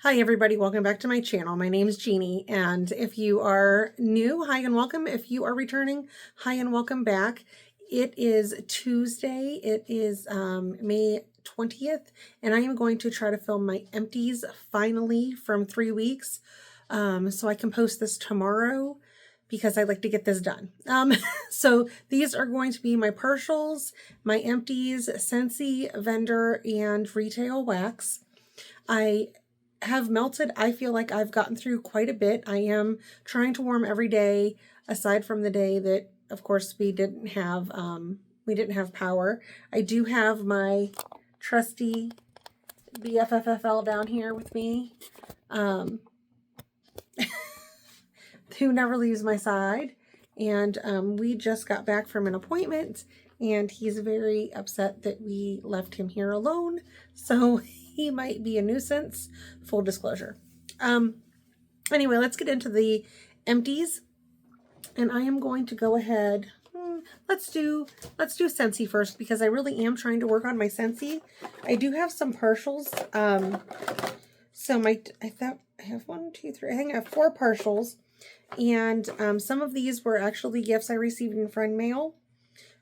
Hi everybody, welcome back to my channel. My name is Jeannie, and if you are new, hi and welcome. If you are returning, hi and welcome back. It is Tuesday. It is May 20th, and I am going to try to film my empties finally from 3 weeks, so I can post this tomorrow because I'd like to get this done. So these are going to be my partials, my empties, Scentsy, vendor, and retail wax. I have melted. I feel like I've gotten through quite a bit. I am trying to warm every day, aside from the day that, of course, we didn't have power. I do have my trusty BFFFL down here with me, who never leaves my side. And we just got back from an appointment, and he's very upset that we left him here alone. So he might be a nuisance, full disclosure. Anyway, let's get into the empties. And I am going to go ahead. Let's do Scentsy first, because I really am trying to work on my Scentsy. I do have some partials. So I thought I have 1, 2, 3. I think I have 4 partials. And some of these were actually gifts I received in friend mail.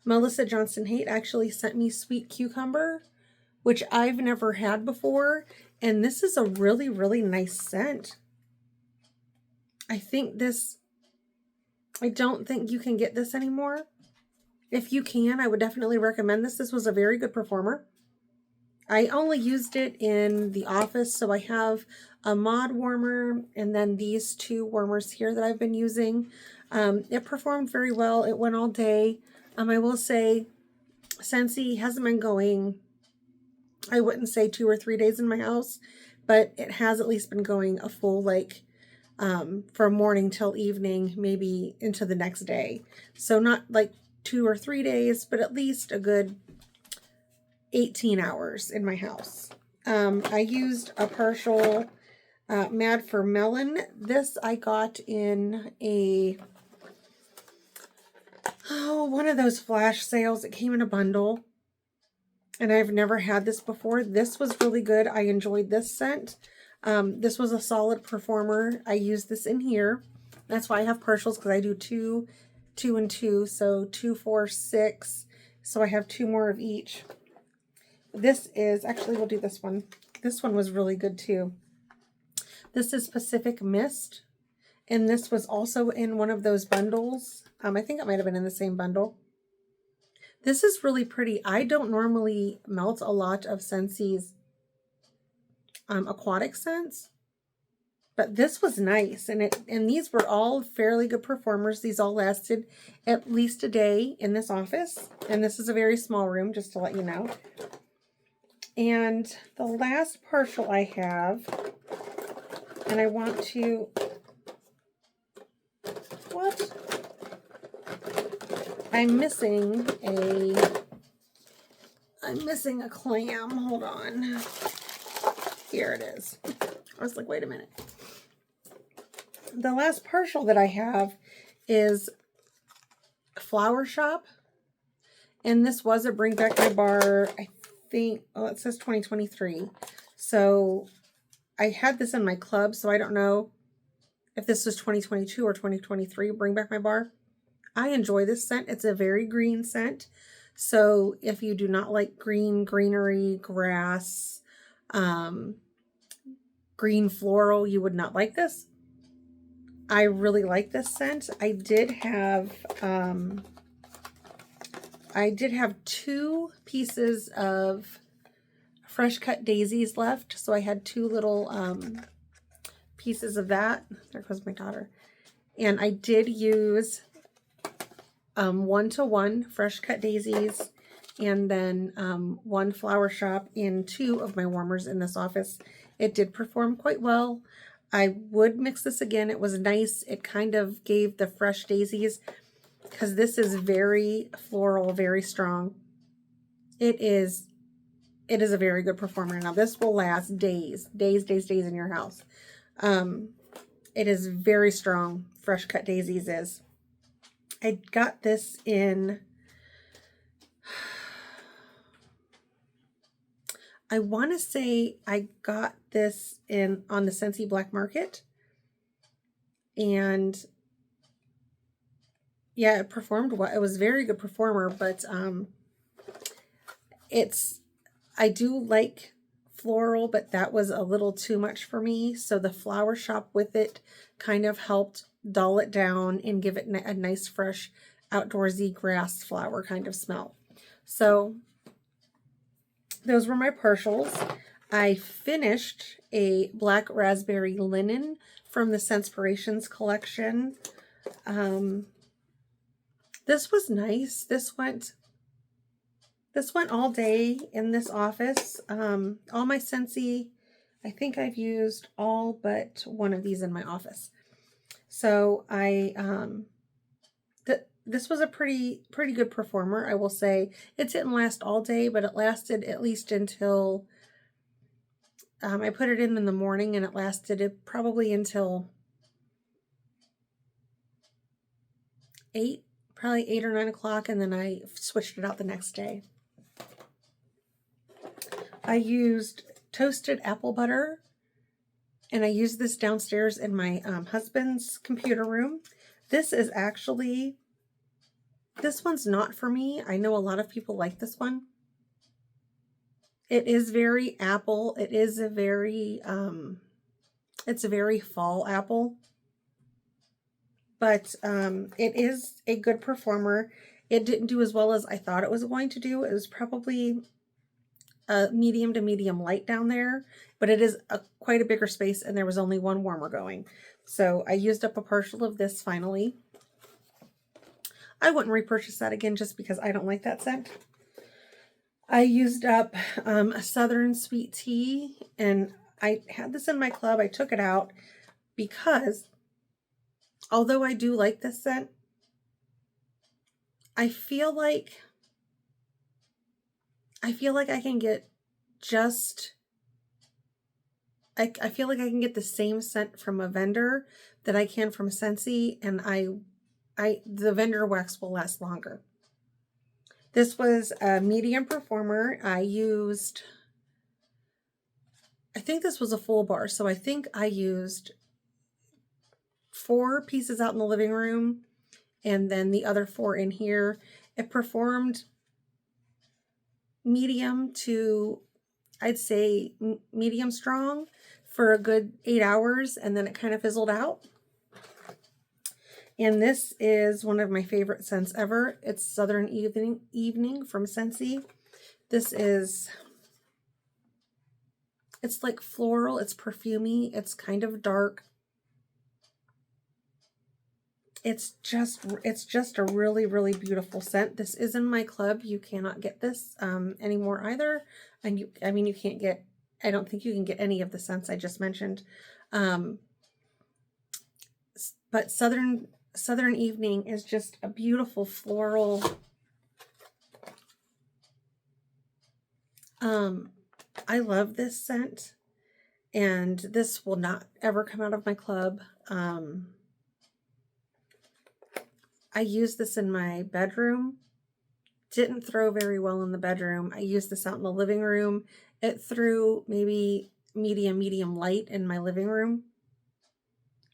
Melissa Johnson Haight actually sent me sweet cucumber, which I've never had before. And this is a really, really nice scent. I don't think you can get this anymore. If you can, I would definitely recommend this. This was a very good performer. I only used it in the office, so I have a mod warmer and then these 2 warmers here that I've been using. It performed very well. It went all day. I will say Scentsy hasn't been going, I wouldn't say 2 or 3 days in my house, but it has at least been going a full, like, from morning till evening, maybe into the next day. So not like 2 or 3 days, but at least a good 18 hours in my house. I used a partial Mad for Melon. This I got in one of those flash sales. It came in a bundle, and I've never had this before. This was really good. I enjoyed this scent. This was a solid performer. I used this in here. That's why I have partials, because I do 2, 2, and 2. So 2, 4, 6. So I have 2 more of each. This is, actually we'll do this one. This one was really good too. This is Pacific Mist. And this was also in one of those bundles. I think it might have been in the same bundle. This is really pretty. I don't normally melt a lot of Scentsy's aquatic scents, but this was nice. And these were all fairly good performers. These all lasted at least a day in this office. And this is a very small room, just to let you know. And the last partial I have, and I want to, I'm missing a clam. Hold on. Here it is. I was like, wait a minute. The last partial that I have is Flower Shop. And this was a Bring Back My Bar, I think, oh, it says 2023. So I had this in my club, so I don't know if this was 2022 or 2023, Bring Back My Bar. I enjoy this scent. It's a very green scent. So if you do not like greenery, grass, green floral, you would not like this. I really like this scent. I did have 2 pieces of fresh cut daisies left. So I had 2 little pieces of that. There goes my daughter. And I did use 1-to-1 fresh cut daisies, and then 1 Flower Shop in 2 of my warmers in this office. It did perform quite well. I would mix this again. It was nice. It kind of gave the fresh daisies, because this is very floral, very strong. It is a very good performer. Now this will last days in your house. It is very strong. Fresh cut daisies is. I got this in I want to say I got this on the Scentsy Black Market, and yeah, it performed well. It was a very good performer, but I do like floral, but that was a little too much for me. So the flower shop with it kind of helped dull it down and give it a nice, fresh, outdoorsy grass flower kind of smell. So those were my partials. I finished a black raspberry linen from the Scentspirations collection. This was nice. This went all day in this office. All my Scentsy, I think I've used all but one of these in my office. So this was a pretty good performer, I will say. It didn't last all day, but it lasted at least until I put it in the morning, and it lasted probably until 8, probably 8 or 9 o'clock, and then I switched it out the next day. I used toasted apple butter, and I used this downstairs in my husband's computer room. This one's not for me. I know a lot of people like this one. It is very apple. It is a very, it's a very fall apple. But it is a good performer. It didn't do as well as I thought it was going to do. It was probably a medium to medium light down there, but it is quite a bigger space, and there was only one warmer going. So I used up a partial of this finally. I wouldn't repurchase that again just because I don't like that scent. I used up a Southern Sweet Tea, and I had this in my club. I took it out because although I do like this scent, I feel like I can get just, I feel like I can get the same scent from a vendor that I can from Scentsy, and the vendor wax will last longer. This was a medium performer. I think this was a full bar, so I think I used 4 pieces out in the living room and then the other 4 in here. It performed medium to, I'd say, medium strong for a good 8 hours, and then it kind of fizzled out. And this is one of my favorite scents ever. It's Southern Evening from Scentsy. This is, it's like floral, it's perfumey, it's kind of dark. It's just a really, really beautiful scent. This is in my club. You cannot get this anymore either. And you can't get, I don't think you can get any of the scents I just mentioned. But Southern Evening is just a beautiful floral. I love this scent, and this will not ever come out of my club. I used this in my bedroom. Didn't throw very well in the bedroom. I used this out in the living room. It threw maybe medium light in my living room.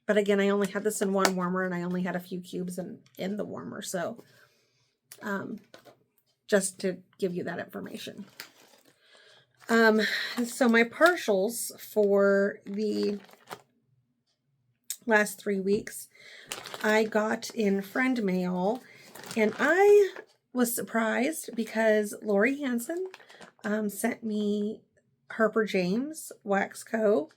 But again, I only had this in one warmer, and I only had a few cubes in the warmer. So just to give you that information. So my partials for the last 3 weeks, I got in friend mail, and I was surprised because Lori Hansen sent me Harper James Wax Co.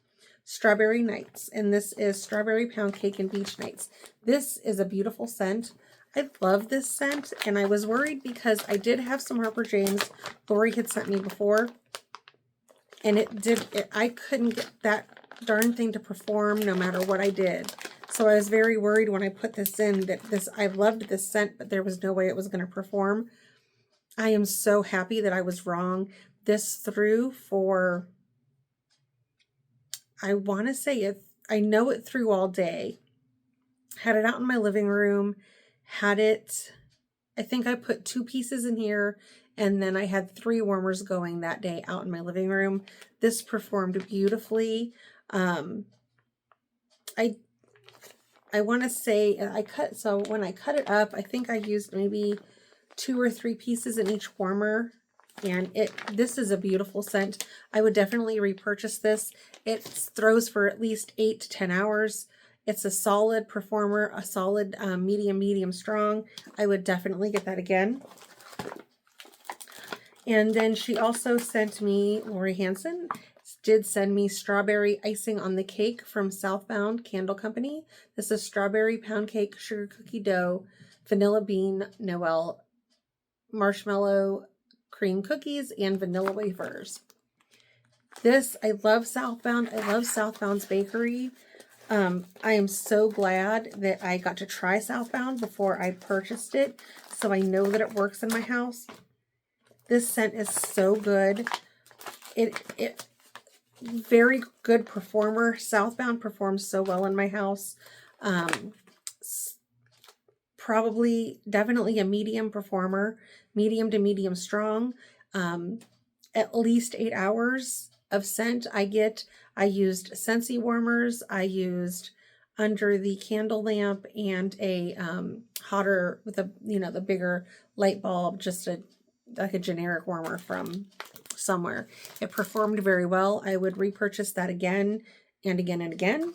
Strawberry Nights, and this is Strawberry Pound Cake and Beach Nights. This is a beautiful scent. I love this scent, and I was worried because I did have some Harper James Lori had sent me before, and I couldn't get that darn thing to perform no matter what I did. So I was very worried when I put this in that I loved this scent, but there was no way it was going to perform. I am so happy that I was wrong. This threw for, I want to say it, I know it threw all day. Had it out in my living room, had it, I think I put 2 pieces in here And then I had 3 warmers going that day out in my living room. This performed beautifully. I want to say so when I cut it up, I think I used maybe 2 or 3 pieces in each warmer, and this is a beautiful scent. I would definitely repurchase this. It throws for at least 8 to 10 hours. It's a solid performer, a solid medium strong. I would definitely get that again. And then she also sent me, Lori Hansen did send me strawberry icing on the cake from Southbound Candle Company. This is strawberry pound cake, sugar cookie dough, vanilla bean, Noel, marshmallow cream cookies, and vanilla wafers. I love Southbound. I love Southbound's bakery. I am so glad that I got to try Southbound before I purchased it, so I know that it works in my house. This scent is so good. It very good performer. Southbound performs so well in my house. Definitely a medium performer, medium to medium strong. At least 8 hours of scent I used Scentsy warmers. I used under the candle lamp and a hotter with the bigger light bulb, just like a generic warmer from somewhere. It performed very well. I would repurchase that again and again and again.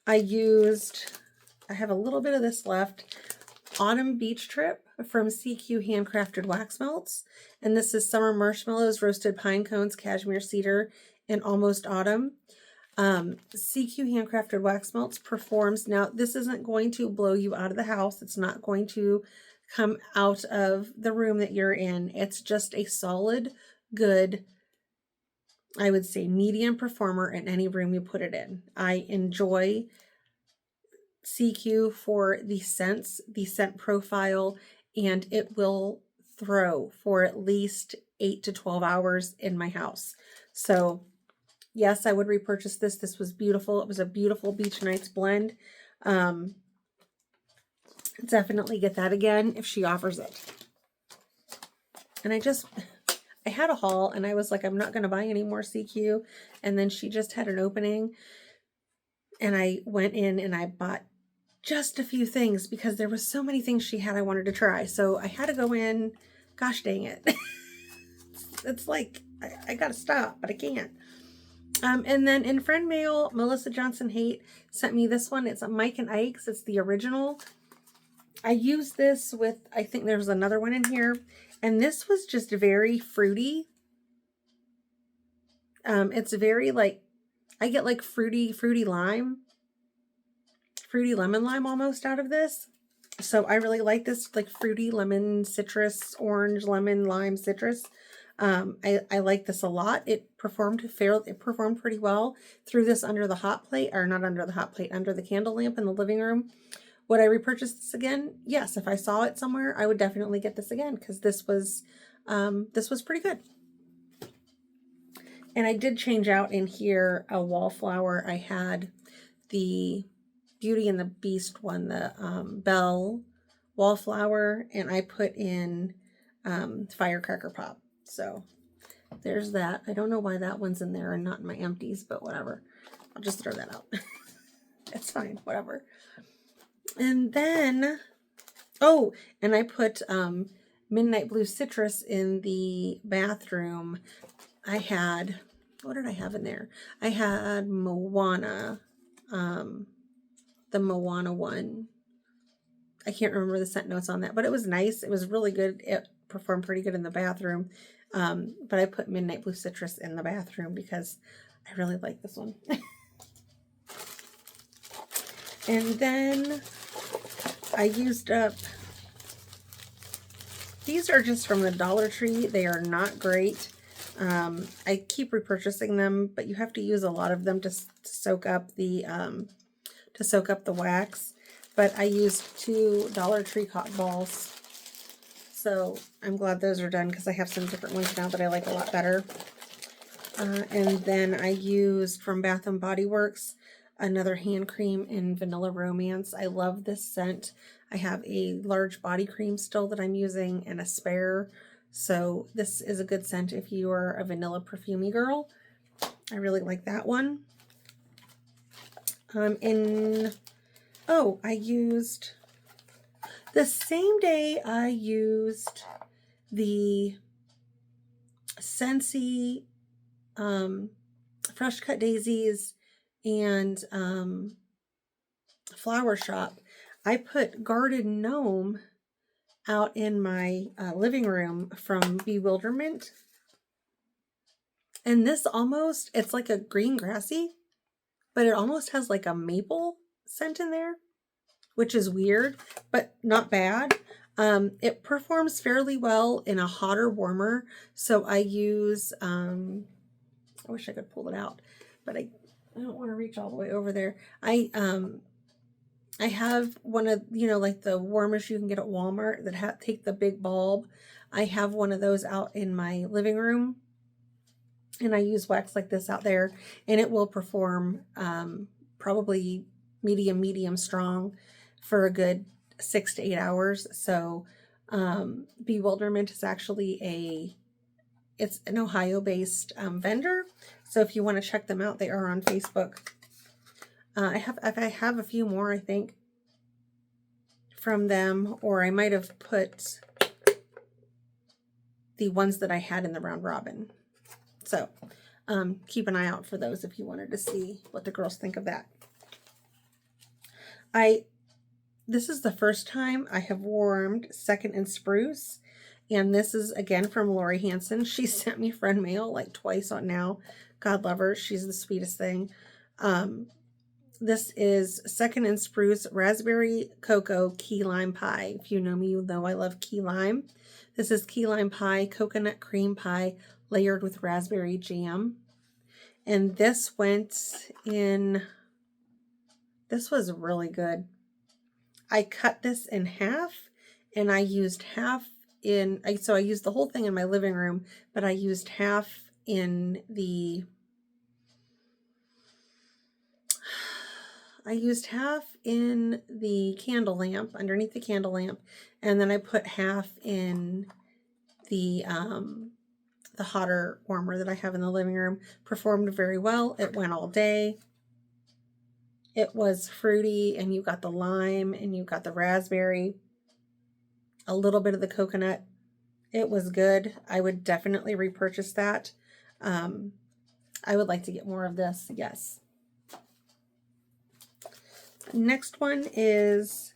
I have a little bit of this left. Autumn Beach Trip from CQ Handcrafted Wax Melts. And this is summer marshmallows, roasted pine cones, cashmere cedar, and almost autumn. CQ Handcrafted Wax Melts performs. Now, this isn't going to blow you out of the house. It's not going to come out of the room that you're in. It's just a solid, good, I would say medium performer in any room you put it in. I enjoy CQ for the scents, the scent profile, and it will throw for at least 8 to 12 hours in my house. So yes, I would repurchase this. This was beautiful. It was a beautiful Beach Nights blend. Definitely get that again if she offers it. And I had a haul and I was like, I'm not going to buy any more CQ. And then she just had an opening and I went in and I bought just a few things because there was so many things she had I wanted to try. So I had to go in. Gosh dang it. It's like, I got to stop, but I can't. And then in friend mail, Melissa Johnson Haight sent me this one. It's a Mike and Ike's. It's the original. I used this with, I think there was another one in here, and this was just very fruity. It's very like, I get like fruity lemon lime almost out of this. So I really like this, like fruity lemon citrus, orange, lemon, lime, citrus. I like this a lot. It performed pretty well. Threw this under the hot plate, or not under the hot plate, under the candle lamp in the living room. Would I repurchase this again? Yes, if I saw it somewhere, I would definitely get this again because this was pretty good. And I did change out in here a wallflower. I had the Beauty and the Beast one, the Belle wallflower, and I put in Firecracker Pop. So there's that. I don't know why that one's in there and not in my empties, but whatever. I'll just throw that out. It's fine, whatever. And then, oh, and I put Midnight Blue Citrus in the bathroom. I had, what did I have in there? I had Moana, the Moana one. I can't remember the scent notes on that, but it was nice. It was really good. It performed pretty good in the bathroom. But I put Midnight Blue Citrus in the bathroom because I really like this one. And then I used up, these are just from the Dollar Tree. They are not great. I keep repurchasing them, but you have to use a lot of them to soak up the wax. But I used 2 Dollar Tree cotton balls. So I'm glad those are done because I have some different ones now that I like a lot better. And then I used from Bath and Body Works another hand cream in Vanilla Romance. I love this scent. I have a large body cream still that I'm using and a spare. So this is a good scent if you are a vanilla perfumey girl. I really like that one. I used, the same day I used the Scentsy Fresh Cut Daisies and Flower Shop, I put Guarded Gnome out in my living room from Bewilderment. And this almost, it's like a green grassy, but it almost has like a maple scent in there, which is weird, but not bad. It performs fairly well in a hotter, warmer. So I use, I wish I could pull it out, but I don't want to reach all the way over there. I have one of, like the warmers you can get at Walmart that take the big bulb. I have one of those out in my living room, and I use wax like this out there, and it will perform probably medium strong for a good 6 to 8 hours. So Bewilderment is actually it's an Ohio-based vendor. So if you want to check them out, they are on Facebook. I have a few more, I think, from them, or I might have put the ones that I had in the round robin. So keep an eye out for those if you wanted to see what the girls think of that. This is the first time I have warmed Second and Spruce, and this is again from Lori Hanson. She sent me friend mail like twice on now. God love her. She's the sweetest thing. This is Second and Spruce Raspberry Cocoa Key Lime Pie. If you know me, you know I love key lime. This is key lime pie, coconut cream pie, layered with raspberry jam. And this went in, this was really good. I cut this in half, and I used half so I used the whole thing in my living room, but I used half in the candle lamp, underneath the candle lamp, and then I put half in the hotter warmer that I have in the living room. Performed very well. It went all day. It was fruity, and you got the lime, and you got the raspberry, a little bit of the coconut. It was good. I would definitely repurchase that. I would like to get more of this, yes. Next one is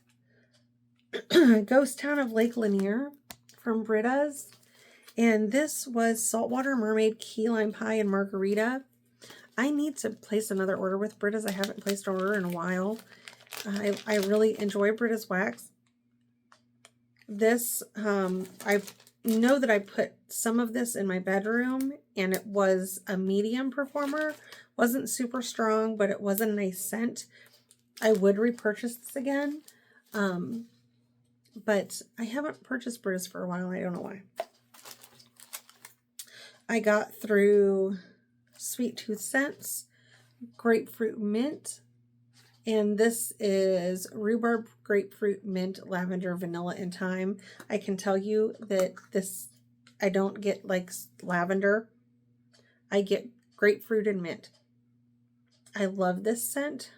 Ghost Town of Lake Lanier from Britta's. And this was Saltwater Mermaid Key Lime Pie and Margarita. I need to place another order with Britta's. I haven't placed an order in a while. I really enjoy Britta's wax. This, I know that I put some of this in my bedroom, and it was a medium performer. Wasn't super strong, but it was a nice scent. I would repurchase this again, but I haven't purchased Britta's for a while. I don't know why. I got through Sweet Tooth Scents, Grapefruit Mint, and this is Rhubarb, Grapefruit, Mint, Lavender, Vanilla, and Thyme. I can tell you that this, I don't get like lavender. I get grapefruit and mint. I love this scent.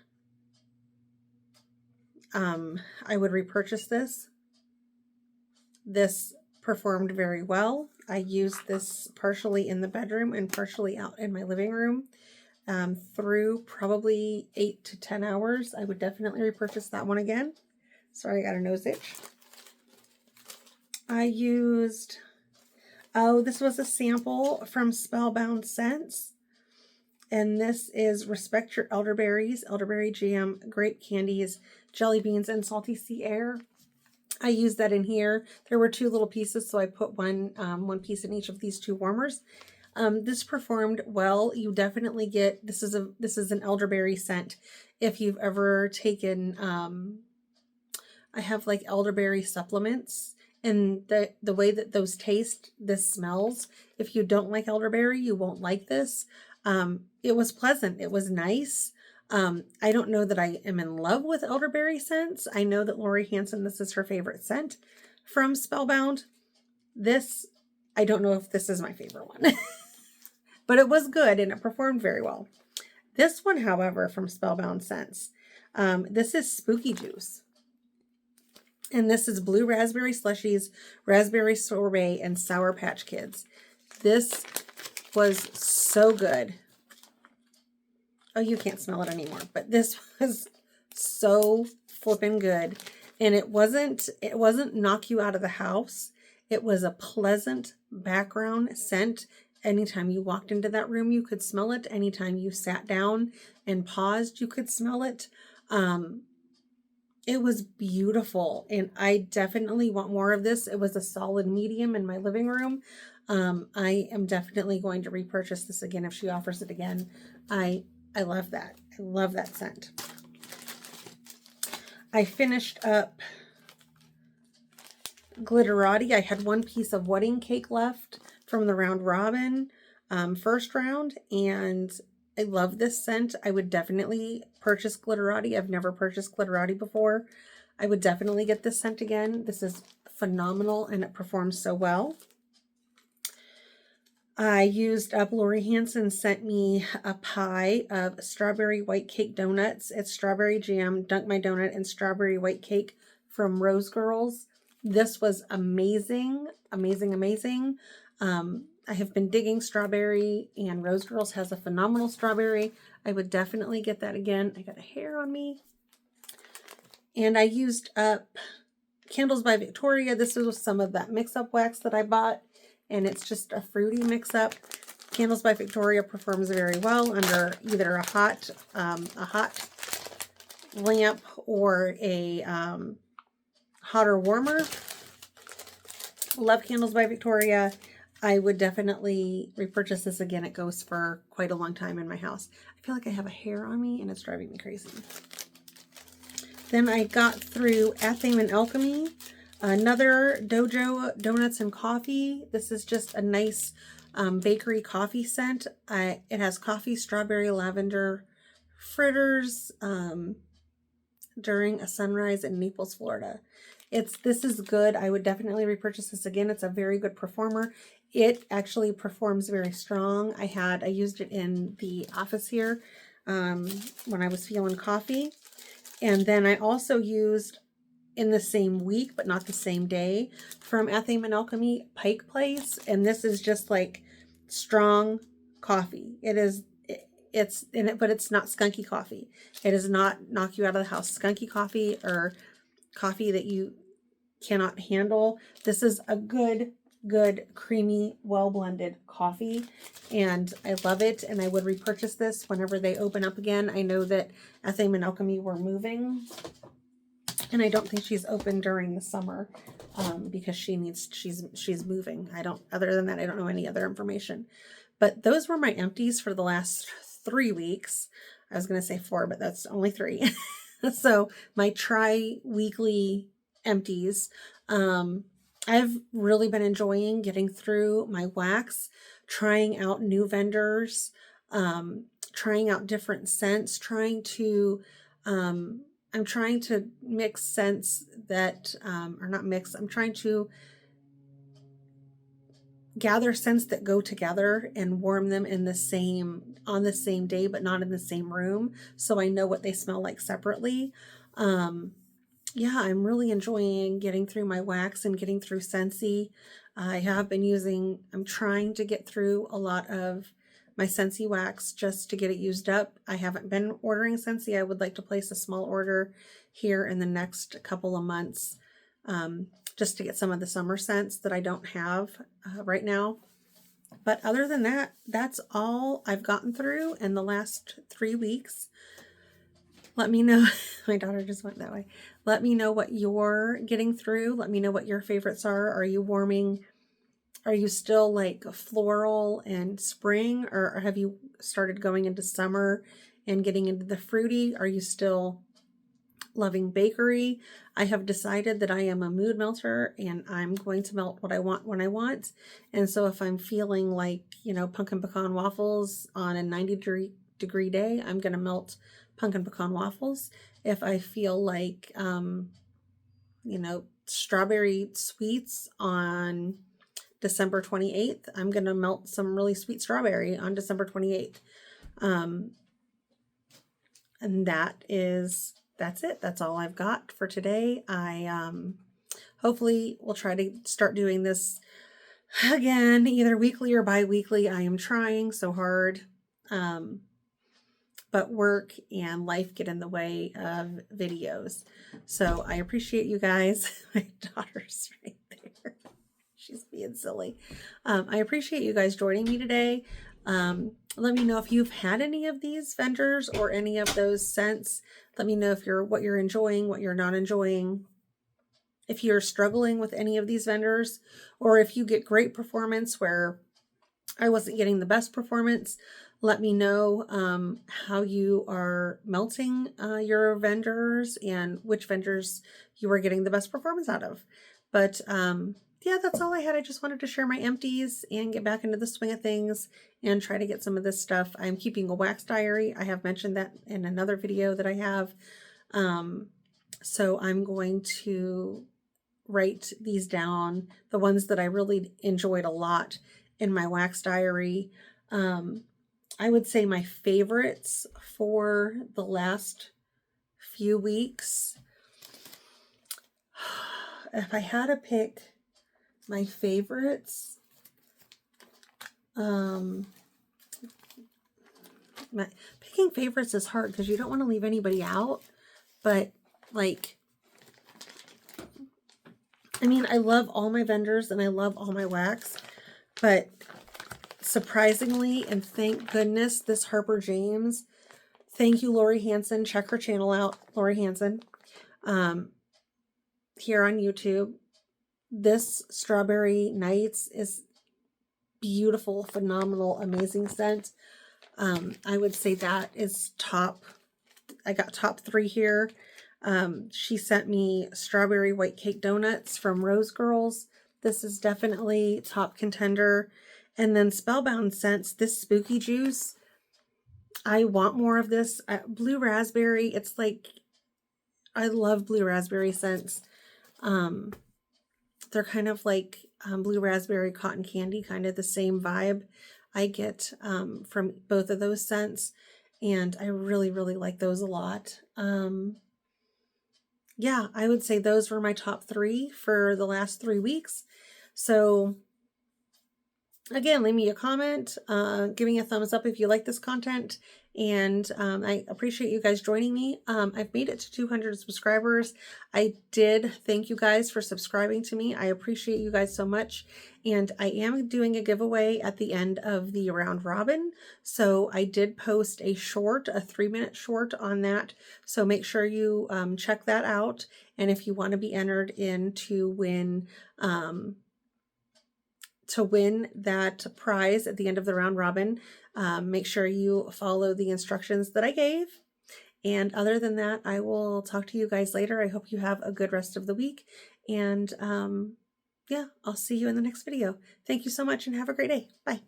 I would repurchase this. This performed very well. I used this partially in the bedroom and partially out in my living room through probably 8 to 10 hours. I would definitely repurchase that one again. Sorry, I got a nose itch. I used, this was a sample from Spellbound Scents. And this is Respect Your Elderberries, elderberry jam, grape candies, jelly beans, and salty sea air. I used that in here. There were 2 little pieces, so I put one piece in each of these 2 warmers. This performed well. You definitely get, this is an elderberry scent. If you've ever taken, I have like elderberry supplements, and the way that those taste, this smells. If you don't like elderberry, you won't like this. It was pleasant. It was nice. I don't know that I am in love with elderberry scents. I know that Lori Hanson, this is her favorite scent from Spellbound. This, I don't know if this is my favorite one, but it was good and it performed very well. This one, however, from Spellbound Scents, this is Spooky Juice. And this is blue raspberry slushies, raspberry sorbet, and Sour Patch Kids. This was so good. Oh, you can't smell it anymore, but this was so flippin' good. And it wasn't knock you out of the house. It was a pleasant background scent. Anytime you walked into that room, you could smell it. Anytime you sat down and paused, you could smell it. It was beautiful, and I definitely want more of this. It was a solid medium in my living room. I am definitely going to repurchase this again if she offers it again. I love that. I love that scent. I finished up Glitterati. I had one piece of wedding cake left from the Round Robin first round, and I love this scent. I would definitely purchase Glitterati. I've never purchased Glitterati before. I would definitely get this scent again. This is phenomenal and it performs so well. I used up, Lori Hanson sent me a pie of strawberry white cake donuts. It's strawberry jam, Dunk My Donut, and strawberry white cake from Rose Girls. This was amazing, amazing, amazing. I have been digging strawberry, and Rose Girls has a phenomenal strawberry. I would definitely get that again. I got a hair on me. And I used up Candles by Victoria. This was some of that mix-up wax that I bought, and it's just a fruity mix-up. Candles by Victoria performs very well under either a hot lamp or a hot or warmer. Love Candles by Victoria. I would definitely repurchase this again. It goes for quite a long time in my house. I feel like I have a hair on me and it's driving me crazy. Then I got through Athame and Alchemy, another Dojo Donuts and Coffee. This is just a nice bakery coffee scent. It has coffee, strawberry, lavender, fritters during a sunrise in Naples, Florida. This is good. I would definitely repurchase this again. It's a very good performer. It actually performs very strong. I used it in the office here when I was feeling coffee. And then I also used in the same week, but not the same day, from Athame and Alchemy, Pike Place. And this is just like strong coffee. It's in it, but it's not skunky coffee. It does not knock you out of the house. Skunky coffee or coffee that you cannot handle. This is a good, creamy, well-blended coffee, and I love it, and I would repurchase this whenever they open up again. I know that Athame and Alchemy were moving, and I don't think she's open during the summer because she's moving. Other than that, I don't know any other information. But those were my empties for the last 3 weeks. I was going to say 4, but that's only 3. So my tri-weekly empties. I've really been enjoying getting through my wax, trying out new vendors, trying out different scents, I'm trying to mix scents that, or not mix, I'm trying to gather scents that go together and warm them on the same day, but not in the same room. So I know what they smell like separately. Yeah, I'm really enjoying getting through my wax and getting through Scentsy. I'm trying to get through a lot of my Scentsy wax just to get it used up. I haven't been ordering Scentsy. I would like to place a small order here in the next couple of months just to get some of the summer scents that I don't have right now. But other than that, that's all I've gotten through in the last 3 weeks. Let me know. My daughter just went that way. Let me know what you're getting through. Let me know what your favorites are. Are you warming? Are you still like floral and spring, or have you started going into summer and getting into the fruity? Are you still loving bakery? I have decided that I am a mood melter and I'm going to melt what I want when I want. And so if I'm feeling like, pumpkin pecan waffles on a 90 degree day, I'm going to melt pumpkin pecan waffles. If I feel like, you know, strawberry sweets on December 28th, I'm going to melt some really sweet strawberry on December 28th. And that's it. That's all I've got for today. I hopefully will try to start doing this again, either weekly or bi-weekly. I am trying so hard. But work and life get in the way of videos. So I appreciate you guys. My daughter's right there. She's being silly. I appreciate you guys joining me today. Let me know if you've had any of these vendors or any of those scents. Let me know if what you're enjoying, what you're not enjoying. If you're struggling with any of these vendors, or if you get great performance where I wasn't getting the best performance, let me know how you are melting your vendors and which vendors you are getting the best performance out of. But yeah, that's all I had. I just wanted to share my empties and get back into the swing of things and try to get some of this stuff. I'm keeping a wax diary. I have mentioned that in another video that I have. So I'm going to write these down, the ones that I really enjoyed a lot in my wax diary. I would say my favorites for the last few weeks, if I had to pick my favorites, picking favorites is hard because you don't want to leave anybody out, but like, I mean, I love all my vendors and I love all my wax, but surprisingly, and thank goodness, this Harper James, thank you, Lori Hansen. Check her channel out, Lori Hansen, here on YouTube. This Strawberry Nights is beautiful, phenomenal, amazing scent. I would say that is top. I got top 3 here. She sent me Strawberry White Cake Donuts from Rose Girls. This is definitely top contender. And then Spellbound Scents, this Spooky Juice. I want more of this. Blue Raspberry, it's like, I love Blue Raspberry scents. They're kind of like Blue Raspberry Cotton Candy, kind of the same vibe I get from both of those scents. And I really, really like those a lot. Yeah, I would say those were my top 3 for the last 3 weeks. So again, leave me a comment, give me a thumbs up if you like this content, and I appreciate you guys joining me. I've made it to 200 subscribers. I did thank you guys for subscribing to me. I appreciate you guys so much, and I am doing a giveaway at the end of the round robin. So I did post a short, a 3-minute short on that, so make sure you check that out. And if you want to be entered in to win that prize at the end of the round robin, make sure you follow the instructions that I gave. And other than that, I will talk to you guys later. I hope you have a good rest of the week. And yeah, I'll see you in the next video. Thank you so much and have a great day. Bye.